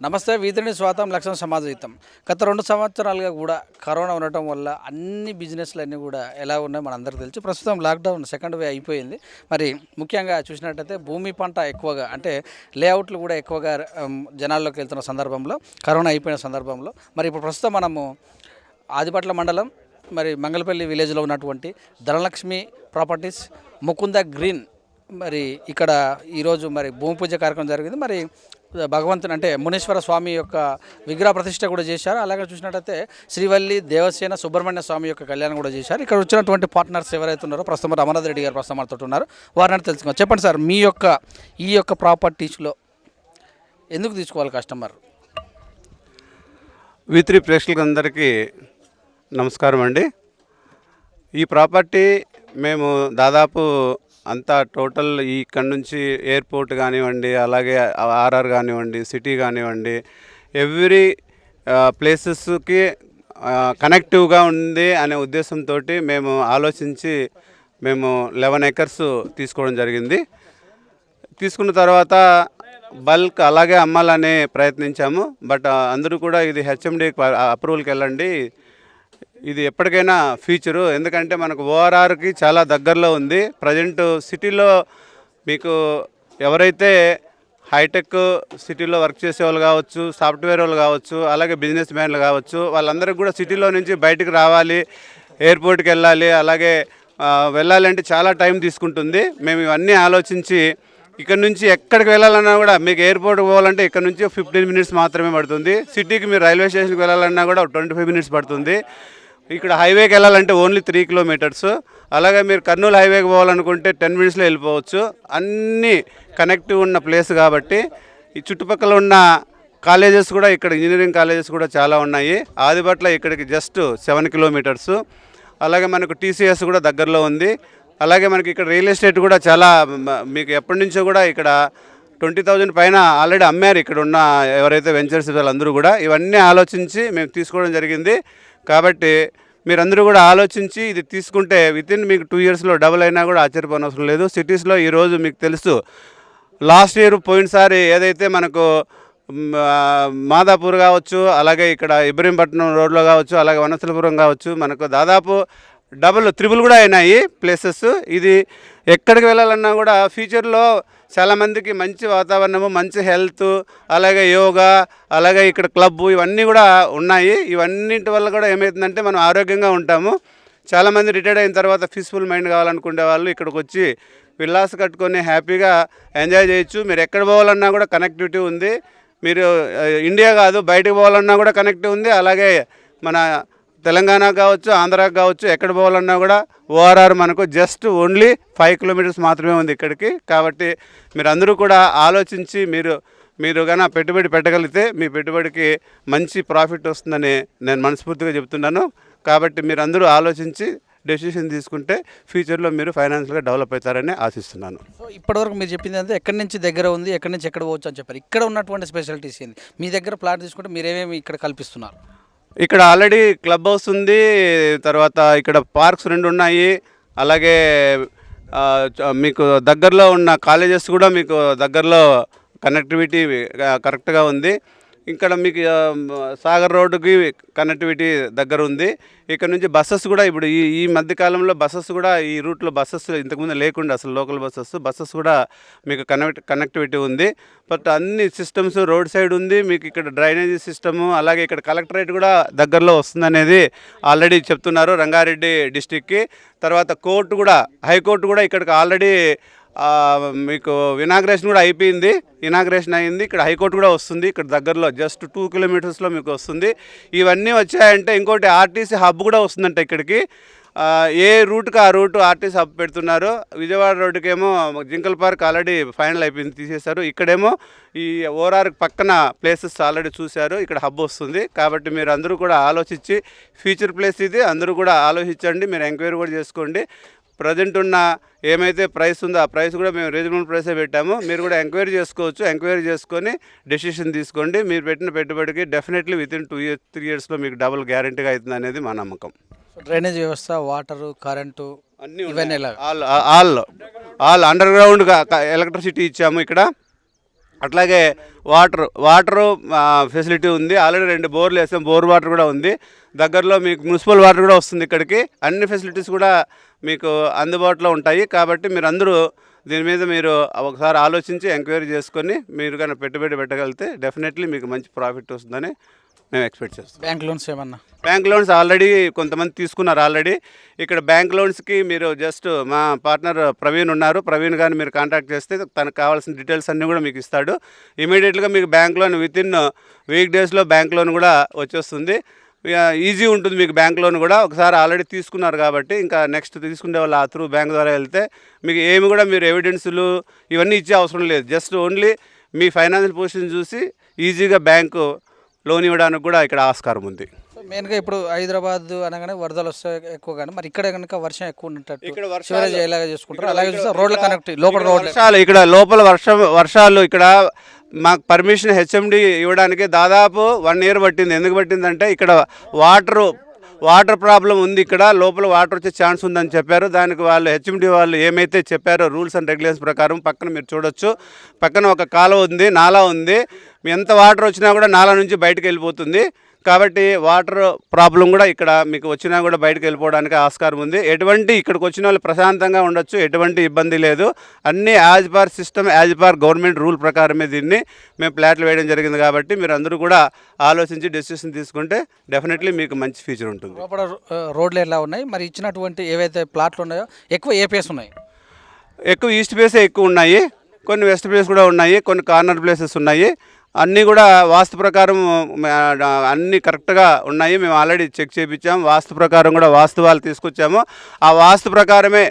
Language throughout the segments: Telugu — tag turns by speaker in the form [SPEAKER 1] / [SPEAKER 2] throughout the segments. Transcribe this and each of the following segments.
[SPEAKER 1] నమస్తే వీధిని స్వాతం లక్ష్యం సమాజహితం. గత 2 సంవత్సరాలుగా కూడా కరోనా ఉండటం వల్ల అన్ని బిజినెస్లు అన్నీ కూడా ఎలా ఉన్నాయో మనందరికీ తెలుసు. ప్రస్తుతం లాక్డౌన్ సెకండ్ వే అయిపోయింది. మరి ముఖ్యంగా చూసినట్టయితే భూమి పంట ఎక్కువగా అంటే లేఅవుట్లు కూడా ఎక్కువగా జనాల్లోకి వెళ్తున్న సందర్భంలో కరోనా అయిపోయిన సందర్భంలో మరి ఇప్పుడు ప్రస్తుతం మనము ఆదిపట్ల మండలం మరి మంగళపల్లి విలేజ్లో ఉన్నటువంటి ధనలక్ష్మి ప్రాపర్టీస్ ముకుంద గ్రీన్ మరి ఇక్కడ ఈరోజు మరి భూమి పూజ కార్యక్రమం జరిగింది. మరి భగవంతుని అంటే మునీశ్వర స్వామి యొక్క విగ్రహ ప్రతిష్ట కూడా చేశారు. అలాగే చూసినట్టయితే శ్రీవల్లి దేవసేన సుబ్రహ్మణ్య స్వామి యొక్క కళ్యాణం కూడా చేశారు. ఇక్కడ వచ్చినటువంటి పార్ట్నర్స్ ఎవరైతే ఉన్నారో ప్రస్తుతం అమర్నాథ్ రెడ్డి గారు ప్రస్తుతం మనతో ఉన్నారు. వారిని తెలుసుకుందాం. చెప్పండి సార్, మీ యొక్క ఈ యొక్క ప్రాపర్టీస్లో ఎందుకు తీసుకోవాలి కస్టమర్?
[SPEAKER 2] V3 ప్రేక్షకులందరికీ నమస్కారం అండి. ఈ ప్రాపర్టీ మేము దాదాపు అంతా టోటల్ ఇక్కడ నుంచి ఎయిర్పోర్ట్ కానివ్వండి, అలాగే ఆర్ఆర్ కానివ్వండి, సిటీ కానివ్వండి, ఎవ్రీ ప్లేసెస్కి కనెక్టివ్గా ఉంది అనే ఉద్దేశంతో మేము ఆలోచించి మేము 11 acres తీసుకోవడం జరిగింది. తీసుకున్న తర్వాత బల్క్ అలాగే అమ్మాలని ప్రయత్నించాము. బట్ అందరూ కూడా ఇది హెచ్ఎండి అప్రూవల్కి వెళ్ళండి, ఇది ఎప్పటికైనా ఫ్యూచరు, ఎందుకంటే మనకు ఓఆర్ఆర్కి చాలా దగ్గరలో ఉంది. ప్రజెంట్ సిటీలో మీకు ఎవరైతే హైటెక్ సిటీలో వర్క్ చేసే వాళ్ళు కావచ్చు, సాఫ్ట్వేర్ వాళ్ళు కావచ్చు, అలాగే బిజినెస్ మ్యాన్లు కావచ్చు, వాళ్ళందరికీ కూడా సిటీలో నుంచి బయటకు రావాలి, ఎయిర్పోర్ట్కి వెళ్ళాలి, అలాగే వెళ్ళాలంటే చాలా టైం తీసుకుంటుంది. మేము ఇవన్నీ ఆలోచించి ఇక్కడ నుంచి ఎక్కడికి వెళ్ళాలన్నా కూడా మీకు ఎయిర్పోర్ట్కి పోవాలంటే ఇక్కడ నుంచి 15 minutes మాత్రమే పడుతుంది. సిటీకి మీరు రైల్వే స్టేషన్కి వెళ్ళాలన్నా కూడా 25 minutes పడుతుంది. ఇక్కడ హైవేకి వెళ్ళాలంటే ఓన్లీ 3 kilometers. అలాగే మీరు కర్నూలు హైవేకి పోవాలనుకుంటే 10 minutesలో వెళ్ళిపోవచ్చు. అన్నీ కనెక్టివ్ ఉన్న ప్లేస్ కాబట్టి ఈ చుట్టుపక్కల ఉన్న కాలేజెస్ కూడా ఇక్కడ ఇంజనీరింగ్ కాలేజెస్ కూడా చాలా ఉన్నాయి. ఆదిపట్ల ఇక్కడికి జస్ట్ 7 kilometers. అలాగే మనకు టీసీఎస్ కూడా దగ్గరలో ఉంది. అలాగే మనకి ఇక్కడ రియల్ ఎస్టేట్ కూడా చాలా మీకు ఎప్పటి నుంచో కూడా ఇక్కడ 20,000 పైన ఆల్రెడీ అమ్మారు ఇక్కడ ఉన్న ఎవరైతే వెంచర్స్ వాళ్ళందరూ కూడా. ఇవన్నీ ఆలోచించి మేము తీసుకోవడం జరిగింది. కాబట్టి మీరందరూ కూడా ఆలోచించి ఇది తీసుకుంటే వితిన్ మీకు 2 yearsలో డబుల్ అయినా కూడా ఆశ్చర్యపోనవసరం లేదు. సిటీస్లో ఈరోజు మీకు తెలుసు, లాస్ట్ ఇయర్ పోయినసారి ఏదైతే మనకు మాదాపూర్ కావచ్చు, అలాగే ఇక్కడ ఇబ్రహీంపట్నం రోడ్లో కావచ్చు, అలాగే వనస్థలపురం కావచ్చు, మనకు దాదాపు డబుల్ త్రిబుల్ కూడా అయినాయి ప్లేసెస్. ఇది ఎక్కడికి వెళ్ళాలన్నా కూడా ఫ్యూచర్లో చాలామందికి మంచి వాతావరణము, మంచి హెల్త్, అలాగే యోగా, అలాగే ఇక్కడ క్లబ్ ఇవన్నీ కూడా ఉన్నాయి. ఇవన్నిటి వల్ల కూడా ఏమవుతుందంటే మనం ఆరోగ్యంగా ఉంటాము. చాలామంది రిటైర్డ్ అయిన తర్వాత పీస్ఫుల్ మైండ్ కావాలనుకునే వాళ్ళు ఇక్కడికి వచ్చి విల్లాస్ కట్టుకొని హ్యాపీగా ఎంజాయ్ చేయొచ్చు. మీరు ఎక్కడ పోవాలన్నా కూడా కనెక్టివిటీ ఉంది. మీరు ఇండియా కాదు బయటకు పోవాలన్నా కూడా కనెక్టివ్ ఉంది. అలాగే మన తెలంగాణ కావచ్చు, ఆంధ్రాకి కావచ్చు, ఎక్కడ పోవాలన్నా కూడా ఓఆర్ఆర్ మనకు జస్ట్ ఓన్లీ 5 kilometers మాత్రమే ఉంది ఇక్కడికి. కాబట్టి మీరు అందరూ కూడా ఆలోచించి మీరు కన్నా పెట్టుబడి పెట్టగలిగితే మీ పెట్టుబడికి మంచి ప్రాఫిట్ వస్తుందని నేను మనస్ఫూర్తిగా చెప్తున్నాను. కాబట్టి మీరు అందరూ ఆలోచించి డెసిషన్ తీసుకుంటే ఫ్యూచర్లో మీరు ఫైనాన్షియల్గా డెవలప్ అవుతారని ఆశిస్తున్నాను.
[SPEAKER 1] సో ఇప్పటివరకు మీరు చెప్పింది అంతా ఎక్కడి నుంచి దగ్గర ఉంది, ఎక్కడి నుంచి ఎక్కడ పోవచ్చు అని చెప్పారు. ఇక్కడ ఉన్నటువంటి స్పెషాలిటీస్ ఏంది? మీ దగ్గర ప్లాట్ తీసుకుంటే మీరేమేమి ఇక్కడ కల్పిస్తున్నారు?
[SPEAKER 2] ఇక్కడ ఆల్రెడీ క్లబ్ హౌస్ ఉంది, తర్వాత ఇక్కడ పార్క్స్ 2 ఉన్నాయి, అలాగే మీకు దగ్గరలో ఉన్న కాలేజెస్ కూడా మీకు దగ్గరలో కనెక్టివిటీ కరెక్ట్గా ఉంది. ఇక్కడ మీకు సాగర్ రోడ్డుకి కనెక్టివిటీ దగ్గర ఉంది. ఇక్కడ నుంచి బస్సెస్ కూడా ఇప్పుడు ఈ మధ్యకాలంలో బస్సెస్ కూడా ఈ రూట్లో బస్సెస్ ఇంతకుముందు లేకుండా అసలు లోకల్ బస్సెస్ కూడా మీకు కనెక్టివిటీ ఉంది. బట్ అన్ని సిస్టమ్స్ రోడ్ సైడ్ ఉంది. మీకు ఇక్కడ డ్రైనేజీ సిస్టము, అలాగే ఇక్కడ కలెక్టరేట్ కూడా దగ్గరలో వస్తుందనేది ఆల్రెడీ చెప్తున్నారు రంగారెడ్డి డిస్టిక్కి. తర్వాత కోర్టు కూడా, హైకోర్టు కూడా ఇక్కడికి ఆల్రెడీ మీకు ఇనాగ్రేషన్ కూడా అయిపోయింది. ఇనాగ్రేషన్ అయింది. ఇక్కడ హైకోర్టు కూడా వస్తుంది ఇక్కడ దగ్గరలో జస్ట్ 2 kilometersలో మీకు వస్తుంది. ఇవన్నీ వచ్చాయంటే ఇంకోటి ఆర్టీసీ హబ్ కూడా వస్తుందంట ఇక్కడికి. ఏ రూట్కి ఆ రూట్ ఆర్టీసీ హబ్ పెడుతున్నారు. విజయవాడ రోడ్డుకేమో జింకల్ పార్క్ ఆల్రెడీ ఫైనల్ అయిపోయింది, తీసేశారు. ఇక్కడేమో ఈ ఓఆర్ఆర్ పక్కన ప్లేసెస్ ఆల్రెడీ చూశారు, ఇక్కడ హబ్ వస్తుంది. కాబట్టి మీరు అందరూ కూడా ఆలోచించి, ఫ్యూచర్ ప్లేస్ ఇది, అందరూ కూడా ఆలోచించండి. మీరు ఎంక్వైరీ కూడా చేసుకోండి. ప్రజెంట్ ఉన్న ఏమైతే ప్రైస్ ఉందో ఆ ప్రైస్ కూడా మేము రీజనబుల్ ప్రైసే పెట్టాము. మీరు కూడా ఎంక్వైరీ చేసుకోవచ్చు. ఎంక్వైరీ చేసుకొని డెసిషన్ తీసుకోండి. మీరు పెట్టిన పెట్టుబడికి డెఫినెట్లీ వితిన్ 2-3 yearsలో మీకు డబుల్ గ్యారంటీగా అవుతుంది అనేది మా నమ్మకం.
[SPEAKER 1] డ్రైనేజ్ వ్యవస్థ, వాటరు, కరెంటు
[SPEAKER 2] అన్నీ
[SPEAKER 1] ఇవన్నీ
[SPEAKER 2] ఆల్ అండర్ గ్రౌండ్ ఎలక్ట్రిసిటీ ఇచ్చాము ఇక్కడ. అట్లాగే వాటరు ఫెసిలిటీ ఉంది. ఆల్రెడీ 2 బోర్లు వేసాం, బోర్ వాటర్ కూడా ఉంది. దగ్గరలో మీకు మున్సిపల్ వాటర్ కూడా వస్తుంది ఇక్కడికి. అన్ని ఫెసిలిటీస్ కూడా మీకు అందుబాటులో ఉంటాయి. కాబట్టి మీరు అందరూ దీని మీద మీరు ఒకసారి ఆలోచించి ఎంక్వైరీ చేసుకొని మీరు కానీ పెట్టుబడి పెట్టగలిగితే డెఫినెట్లీ మీకు మంచి ప్రాఫిట్ వస్తుందని మేము ఎక్స్పెక్ట్ చేస్తాం.
[SPEAKER 1] బ్యాంక్ లోన్స్ ఏమన్నా?
[SPEAKER 2] బ్యాంక్ లోన్స్ ఆల్రెడీ కొంతమంది తీసుకున్నారు ఆల్రెడీ. ఇక్కడ బ్యాంక్ లోన్స్కి మీరు జస్ట్ మా పార్ట్నర్ ప్రవీణ్ ఉన్నారు, ప్రవీణ్ గారిని మీరు కాంటాక్ట్ చేస్తే తనకు కావాల్సిన డీటెయిల్స్ అన్నీ కూడా మీకు ఇస్తాడు. ఇమీడియట్గా మీకు బ్యాంక్ లోన్ వితిన్ వీక్ డేస్లో బ్యాంక్ లోన్ కూడా వచ్చేస్తుంది. ఈజీ ఉంటుంది మీకు బ్యాంక్ లోన్ కూడా. ఒకసారి ఆల్రెడీ తీసుకున్నారు కాబట్టి ఇంకా నెక్స్ట్ తీసుకునే వాళ్ళు ఆ త్రూ బ్యాంక్ ద్వారా వెళ్తే మీకు ఏమి కూడా మీరు ఎవిడెన్సులు ఇవన్నీ ఇచ్చే అవసరం లేదు. జస్ట్ ఓన్లీ మీ ఫైనాన్షియల్ పొజిషన్ చూసి ఈజీగా బ్యాంకు లోన్ ఇవ్వడానికి కూడా ఇక్కడ ఆస్కారం ఉంది.
[SPEAKER 1] మెయిన్గా ఇప్పుడు హైదరాబాద్ అనగానే వరదలు వస్తాయి ఎక్కువ, కానీ మరి ఇక్కడ కనుక వర్షం ఎక్కువ ఉన్నట్టు
[SPEAKER 2] ఇక్కడ
[SPEAKER 1] సివరేజ్ ఎలాగ చేసుకుంటారు, అలాగే చూస్తే రోడ్ల కనెక్ట్ లోపల రోడ్లు
[SPEAKER 2] వర్షాలు ఇక్కడ లోపల వర్షాలు ఇక్కడ మాకు పర్మిషన్ హెచ్ఎండి ఇవ్వడానికి దాదాపు 1 year పట్టింది. ఎందుకు పట్టిందంటే ఇక్కడ వాటర్ ప్రాబ్లం ఉంది, ఇక్కడ లోపల వాటర్ వచ్చే ఛాన్స్ ఉందని చెప్పారు. దానికి వాళ్ళు హెచ్ఎండి వాళ్ళు ఏమైతే చెప్పారో రూల్స్ అండ్ రెగ్యులేషన్స్ ప్రకారం పక్కన మీరు చూడొచ్చు, పక్కన ఒక కాలువ ఉంది, నాలా ఉంది. ఎంత వాటర్ వచ్చినా కూడా నాలా నుంచి బయటకు వెళ్ళిపోతుంది. కాబట్టి వాటర్ ప్రాబ్లం కూడా ఇక్కడ మీకు వచ్చినా కూడా బయటకు వెళ్ళిపోవడానికి ఆస్కారం ఉంది. ఇక్కడికి వచ్చిన వాళ్ళు ప్రశాంతంగా ఉండొచ్చు, ఎటువంటి ఇబ్బంది లేదు. అన్నీ as per system, as per government rule ప్రకారమే దీన్ని మేము ప్లాట్లు వేయడం జరిగింది. కాబట్టి మీరు అందరూ కూడా ఆలోచించి డెసిషన్ తీసుకుంటే డెఫినెట్లీ మీకు మంచి ఫ్యూచర్ ఉంటుంది.
[SPEAKER 1] లోపల రోడ్లు ఎలా ఉన్నాయి, మరి ఇచ్చినటువంటి ఏవైతే ప్లాట్లు ఉన్నాయో ఎక్కువ ఏ ప్లేస్ ఉన్నాయి?
[SPEAKER 2] ఎక్కువ ఈస్ట్ ప్లేసే ఎక్కువ ఉన్నాయి, కొన్ని వెస్ట్ ప్లేస్ కూడా ఉన్నాయి, కొన్ని కార్నర్ ప్లేసెస్ ఉన్నాయి. అన్నీ కూడా వాస్తు ప్రకారం అన్నీ కరెక్ట్గా ఉన్నాయి. మేము ఆల్రెడీ చెక్ చేయించాము. వాస్తు ప్రకారం కూడా వాస్తు వాళ్ళు తీసుకొచ్చాము. ఆ వాస్తు ప్రకారమే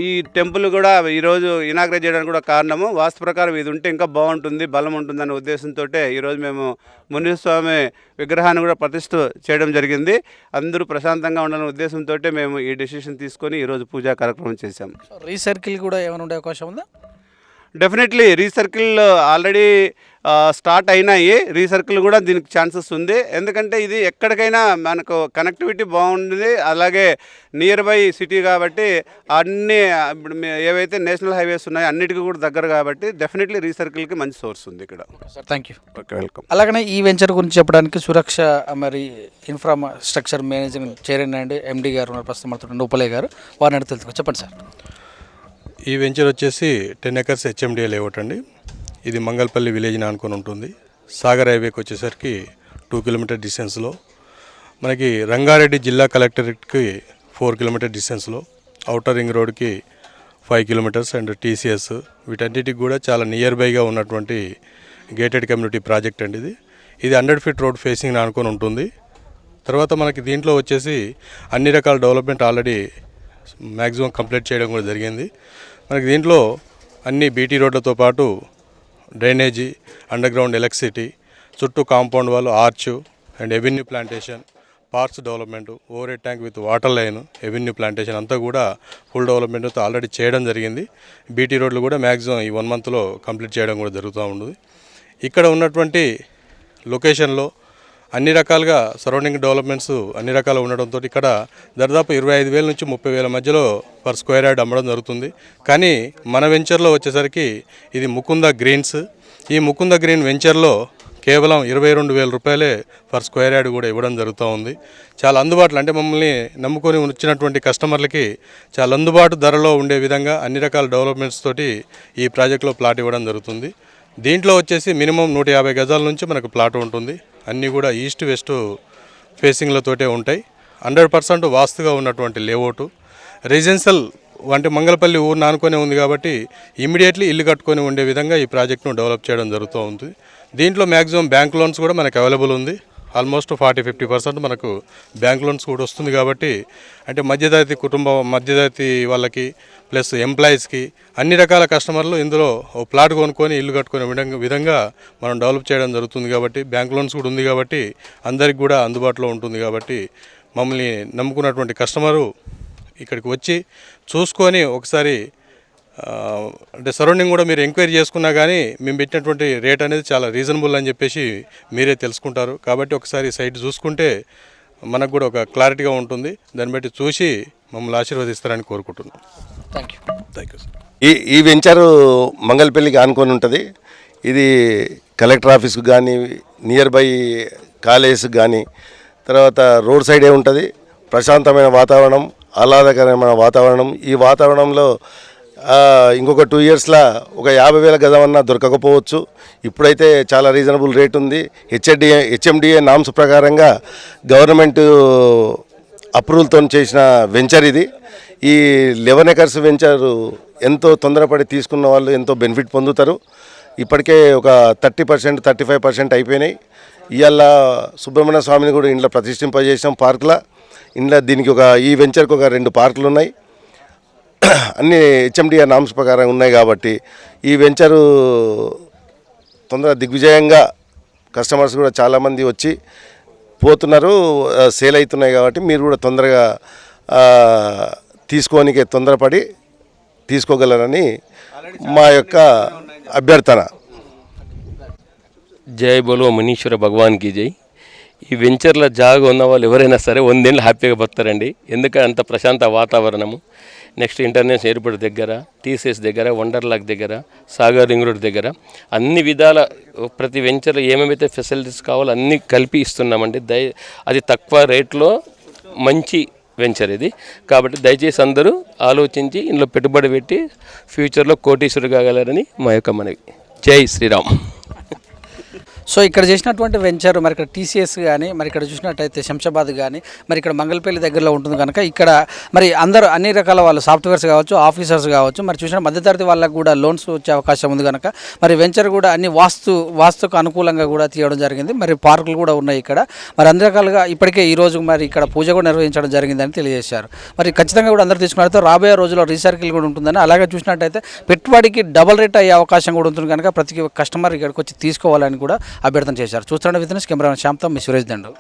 [SPEAKER 2] ఈ టెంపుల్ కూడా ఈరోజు ఇనాగ్రేట్ చేయడానికి కూడా కారణము. వాస్తు ప్రకారం ఇది ఉంటే ఇంకా బాగుంటుంది, బలం ఉంటుందనే ఉద్దేశంతో ఈరోజు మేము మునీస్వామి విగ్రహాన్ని కూడా ప్రతిష్ఠ చేయడం జరిగింది. అందరూ ప్రశాంతంగా ఉండాలనే ఉద్దేశంతో మేము ఈ డెసిషన్ తీసుకొని ఈరోజు పూజా కార్యక్రమం చేశాము.
[SPEAKER 1] రీసర్కిల్ కూడా ఏమైనా ఉండే అవకాశం ఉందా?
[SPEAKER 2] డెఫినెట్లీ రీసర్కిల్ ఆల్రెడీ స్టార్ట్ అయినాయి. రీసర్కిల్ కూడా దీనికి ఛాన్సెస్ ఉంది. ఎందుకంటే ఇది ఎక్కడికైనా మనకు కనెక్టివిటీ బాగుంది, అలాగే నియర్ బై సిటీ కాబట్టి అన్ని ఇప్పుడు ఏవైతే నేషనల్ హైవేస్ ఉన్నాయో అన్నిటికీ కూడా దగ్గర కాబట్టి డెఫినెట్లీ రీసర్కిల్కి మంచి సోర్స్ ఉంది ఇక్కడ.
[SPEAKER 1] Sir thank you.
[SPEAKER 2] Okay, welcome.
[SPEAKER 1] అలాగనే ఈ వెంచర్ గురించి చెప్పడానికి సురక్ష మరి infrastructure management chairman and MD గారు ఉన్నారు ప్రస్తుతం మనతో, ఉపలే గారు. వారిని అడిగి తెలుసుకో. చెప్పండి సార్.
[SPEAKER 3] ఈ వెంచర్ వచ్చేసి 10 acres హెచ్ఎండిఏ లేఅవుట్ అండి. ఇది మంగళపల్లి విలేజ్ని ఆనుకొని ఉంటుంది. సాగర్ హైవేకి వచ్చేసరికి 2 kilometer డిస్టెన్స్లో, మనకి రంగారెడ్డి జిల్లా కలెక్టరేట్కి 4 kilometer డిస్టెన్స్లో, ఔటర్ రింగ్ రోడ్కి 5 kilometers అండ్ టీసీఎస్ వీటన్నిటికి కూడా చాలా నియర్ బైగా ఉన్నటువంటి గేటెడ్ కమ్యూనిటీ ప్రాజెక్ట్ అండి ఇది 100 feet రోడ్ ఫేసింగ్ ఆనుకొని ఉంటుంది. తర్వాత మనకి దీంట్లో వచ్చేసి అన్ని రకాల డెవలప్మెంట్ ఆల్రెడీ మ్యాక్సిమం కంప్లీట్ చేయడం కూడా జరిగింది. మనకి దీంట్లో అన్ని బీటీ రోడ్లతో పాటు డ్రైనేజీ, అండర్ గ్రౌండ్ ఎలక్ట్రిసిటీ, చుట్టూ కాంపౌండ్ వాళ్ళు, arch and avenue plantation, parks development, over head tank with water line, avenue plantation అంతా కూడా ఫుల్ డెవలప్మెంట్తో ఆల్రెడీ చేయడం జరిగింది. బీటీ రోడ్లు కూడా మ్యాక్సిమం ఈ 1 monthలో కంప్లీట్ చేయడం కూడా జరుగుతూ ఉంటుంది. ఇక్కడ ఉన్నటువంటి లొకేషన్లో అన్ని రకాలుగా సరౌండింగ్ డెవలప్మెంట్స్ అన్ని రకాలు ఉండడంతో ఇక్కడ దాదాపు 25,000 నుంచి 30,000 మధ్యలో పర్ స్క్వేర్ యార్డ్ అమ్మడం జరుగుతుంది. కానీ మన వెంచర్లో వచ్చేసరికి ఇది ముకుంద గ్రీన్స్. ఈ ముకుంద గ్రీన్ వెంచర్లో కేవలం 22,000 రూపాయలే పర్ స్క్వేర్ యార్డ్ కూడా ఇవ్వడం జరుగుతూ ఉంది. చాలా అందుబాటులో, అంటే మమ్మల్ని నమ్ముకొని వచ్చినటువంటి కస్టమర్లకి చాలా అందుబాటు ధరలో ఉండే విధంగా అన్ని రకాల డెవలప్మెంట్స్ తోటి ఈ ప్రాజెక్ట్లో ప్లాట్ ఇవ్వడం జరుగుతుంది. దీంట్లో వచ్చేసి మినిమం 150 గజాల నుంచి మనకు ప్లాట్ ఉంటుంది. అన్నీ కూడా ఈస్ట్ వెస్ట్ ఫేసింగ్లతోటే ఉంటాయి. 100% వాస్తుగా ఉన్నటువంటి లేఅవుట్, రెసిడెన్షియల్ అంటే మంగళపల్లి ఊరు నానుకొనే ఉంది కాబట్టి ఇమీడియట్లీ ఇల్లు కట్టుకొని ఉండే విధంగా ఈ ప్రాజెక్ట్ను డెవలప్ చేయడం జరుగుతూ ఉంది. దీంట్లో మ్యాక్సిమం బ్యాంక్ లోన్స్ కూడా మనకు అవైలబుల్ ఉంది. ఆల్మోస్ట్ 40-50% మనకు బ్యాంక్ లోన్స్ కూడా వస్తుంది. కాబట్టి అంటే మధ్యతరగతి కుటుంబం, మధ్యతరగతి వాళ్ళకి ప్లస్ ఎంప్లాయీస్కి అన్ని రకాల కస్టమర్లు ఇందులో ఓ ప్లాట్ కొనుక్కొని ఇల్లు కట్టుకునే విధంగా మనం డెవలప్ చేయడం జరుగుతుంది. కాబట్టి బ్యాంక్ లోన్స్ కూడా ఉంది కాబట్టి అందరికి కూడా అందుబాటులో ఉంటుంది. కాబట్టి మమ్మల్ని నమ్ముకున్నటువంటి కస్టమరు ఇక్కడికి వచ్చి చూసుకొని ఒకసారి అంటే సరౌండింగ్ కూడా మీరు ఎంక్వైరీ చేసుకున్నా కానీ మేము పెట్టినటువంటి రేట్ అనేది చాలా రీజనబుల్ అని చెప్పేసి మీరే తెలుసుకుంటారు. కాబట్టి ఒకసారి సైట్ చూసుకుంటే మనకు కూడా ఒక క్లారిటీగా ఉంటుంది. దాన్ని బట్టి చూసి మమ్మల్ని ఆశీర్వదిస్తారని కోరుకుంటున్నాం.
[SPEAKER 1] Thank you.
[SPEAKER 3] Thank you sir.
[SPEAKER 4] ఈ వెంచరు మంగళపల్లికి ఆనుకొని ఉంటుంది. ఇది కలెక్టర్ ఆఫీస్కి కానీ నియర్ బై కాలేజ్కి కానీ తర్వాత రోడ్ సైడే ఉంటుంది. ప్రశాంతమైన వాతావరణం, ఆహ్లాదకరమైన వాతావరణం. ఈ వాతావరణంలో ఇంకొక 2 ఇయర్స్లో ఒక 50,000 గజమన్నా దొరకకపోవచ్చు. ఇప్పుడైతే చాలా రీజనబుల్ రేట్ ఉంది. హెచ్ఎండిఏ నామ్స్ ప్రకారంగా గవర్నమెంట్ అప్రూవల్తో చేసిన వెంచర్ ఇది. ఈ 11 ఎకర్స్ వెంచర్ ఎంతో తొందరపడి తీసుకున్న వాళ్ళు ఎంతో బెనిఫిట్ పొందుతారు. ఇప్పటికే ఒక 30%, 35% అయిపోయినాయి. ఇవాళ సుబ్రహ్మణ్య స్వామిని కూడా ఇంట్లో ప్రతిష్ఠింపజేసాం పార్కులో. ఇంట్లో దీనికి ఈ వెంచర్కి ఒక 2 పార్కులు ఉన్నాయి. అన్ని హెచ్ఎండిఏ నామ్స్ ప్రకారం ఉన్నాయి కాబట్టి ఈ వెంచరు తొందరగా దిగ్విజయంగా కస్టమర్స్ కూడా చాలామంది వచ్చి పోతున్నారు, సేల్ అవుతున్నాయి. కాబట్టి మీరు కూడా తొందరగా తీసుకోనికి తొందరపడి తీసుకోగలరని మా యొక్క అభ్యర్థన.
[SPEAKER 5] జై బోలో మునీశ్వర భగవాన్కి జై. ఈ వెంచర్ల జాగా ఉన్న వాళ్ళు ఎవరైనా సరే 100 ఏళ్ళు హ్యాపీగా బతారండి. ఎందుకంటే అంత ప్రశాంత వాతావరణము. నెక్స్ట్ ఇంటర్నేషనల్ ఎయిర్పోర్ట్ దగ్గర, టీసీఎస్ దగ్గర, వండర్లాక్ దగ్గర, సాగర్ రింగ్ రోడ్ దగ్గర అన్ని విధాల ప్రతి వెంచర్లో ఏమేమైతే ఫెసిలిటీస్ కావాలో అన్నీ కలిపి ఇస్తున్నామండి. అది తక్కువ రేట్లో మంచి వెంచర్ ఇది. కాబట్టి దయచేసి అందరూ ఆలోచించి ఇందులో పెట్టుబడి పెట్టి ఫ్యూచర్లో కోటీశ్వరుడు కాగలరని మా యొక్క మనవి. జై శ్రీరామ్.
[SPEAKER 1] సో ఇక్కడ చేసినటువంటి వెంచర్ మరి ఇక్కడ టీసీఎస్ కానీ, మరి ఇక్కడ చూసినట్టయితే శంషాబాద్ కానీ, మరి ఇక్కడ మంగళపల్లి దగ్గరలో ఉంటుంది కనుక ఇక్కడ మరి అందరూ అన్ని రకాల వాళ్ళు సాఫ్ట్వేర్స్ కావచ్చు, ఆఫీసర్స్ కావచ్చు, మరి చూసిన మధ్యతరగతి వాళ్ళకు కూడా లోన్స్ వచ్చే అవకాశం ఉంది కనుక మరి వెంచర్ కూడా అన్ని వాస్తుకు అనుకూలంగా కూడా తీయడం జరిగింది. మరి పార్కులు కూడా ఉన్నాయి ఇక్కడ. మరి అన్ని రకాలుగా ఇప్పటికే ఈరోజు మరి ఇక్కడ పూజ కూడా నిర్వహించడం జరిగిందని తెలియజేశారు. మరి ఖచ్చితంగా కూడా అందరూ తీసుకున్నట్లయితే రాబోయే రోజుల్లో రీసైకిల్ కూడా ఉంటుందని, అలాగే చూసినట్టయితే పెట్టుబడికి డబల్ రేట్ అయ్యే అవకాశం కూడా ఉంటుంది కనుక ప్రతి కస్టమర్ ఇక్కడికి వచ్చి తీసుకోవాలని కూడా అభ్యర్థన చేశారు. చూస్తున్న విధంగా కెమెరా శ్యామ్తో మీ సురేష్ దండు.